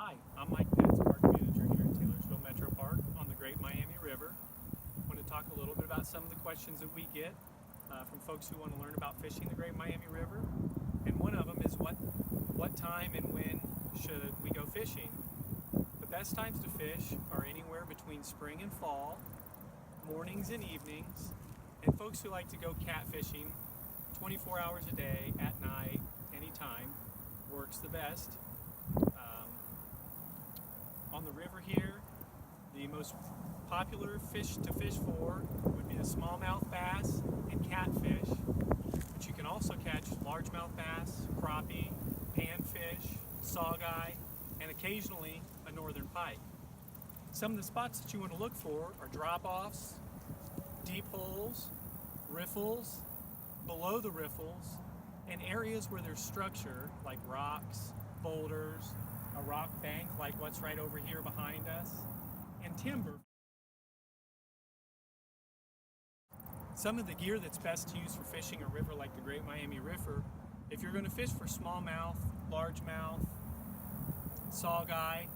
Hi, I'm Mike Pitts, Park Manager here at Taylorsville Metro Park on the Great Miami River. I want to talk a little bit about some of the questions that we get from folks who want to learn about fishing the Great Miami River. And one of them is what time and when should we go fishing? The best times to fish are anywhere between spring and fall, mornings and evenings, and folks who like to go catfishing 24 hours a day, at night, anytime, works the best. On the river here, the most popular fish to fish for would be the smallmouth bass and catfish, but you can also catch largemouth bass, crappie, panfish, saugeye, and occasionally a northern pike. Some of the spots that you want to look for are drop-offs, deep holes, riffles, below the riffles, and areas where there's structure like rocks, boulders, a rock bank like what's right over here behind us, and timber. Some of the gear that's best to use for fishing a river like the Great Miami River, if you're going to fish for smallmouth, largemouth, saugeye,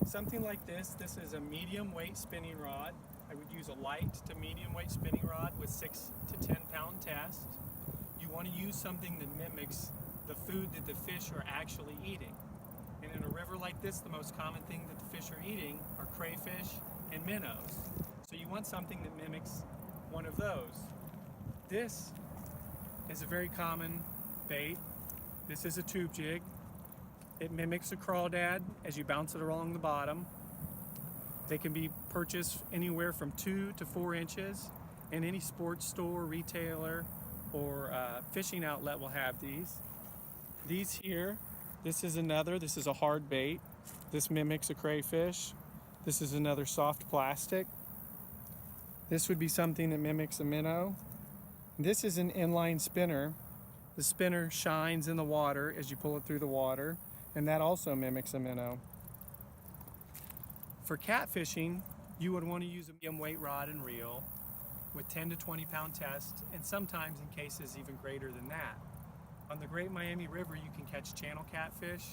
something like this is a medium weight spinning rod. I would use a light to medium weight spinning rod with 6 to 10 pound test. You want to use something that mimics the food that the fish are actually eating. And in a river like this, the most common thing that the fish are eating are crayfish and minnows. So you want something that mimics one of those. This is a very common bait. This is a tube jig. It mimics a crawdad as you bounce it along the bottom. They can be purchased anywhere from 2 to 4 inches, and any sports store, retailer, or fishing outlet will have these. These here, this is a hard bait. This mimics a crayfish. This is another soft plastic. This would be something that mimics a minnow. This is an inline spinner. The spinner shines in the water as you pull it through the water, and that also mimics a minnow. For catfishing, you would want to use a medium weight rod and reel with 10 to 20 pound test, and sometimes in cases even greater than that. On the Great Miami River, you can catch channel catfish,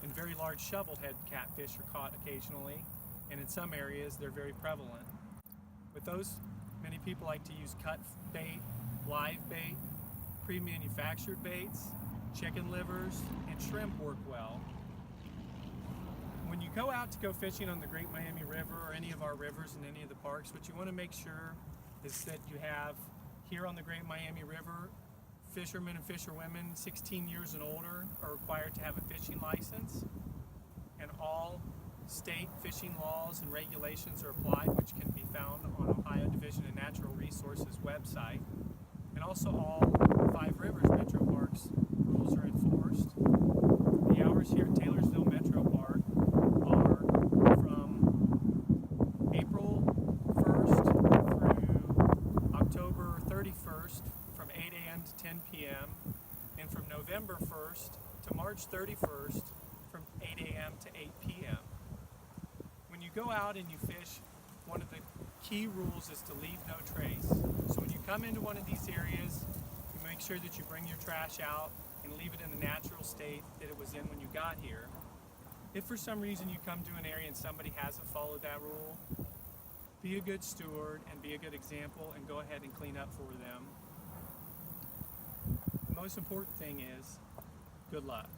and very large shovelhead catfish are caught occasionally, and in some areas they're very prevalent. With those, many people like to use cut bait, live bait, pre-manufactured baits, chicken livers, and shrimp work well. When you go out to go fishing on the Great Miami River or any of our rivers in any of the parks, what you want to make sure is that you have here on the Great Miami River, fishermen and fisherwomen 16 years and older are required to have a fishing license, and all state fishing laws and regulations are applied, which can be found on Ohio Division of Natural Resources website. And also all 5 rivers Metro Parks rules are enforced. The hours here at Taylorsville Metro Park are from April 1st through October 31st from 8 a.m. to 10 p.m. and from November 1st to March 31st from 8 a.m. to 8 p.m. When you go out and you fish, one of the key rules is to leave no trace. So when you come into one of these areas, you make sure that you bring your trash out and leave it in the natural state that it was in when you got here. If for some reason you come to an area and somebody hasn't followed that rule, be a good steward and be a good example and go ahead and clean up for them. The most important thing is good luck.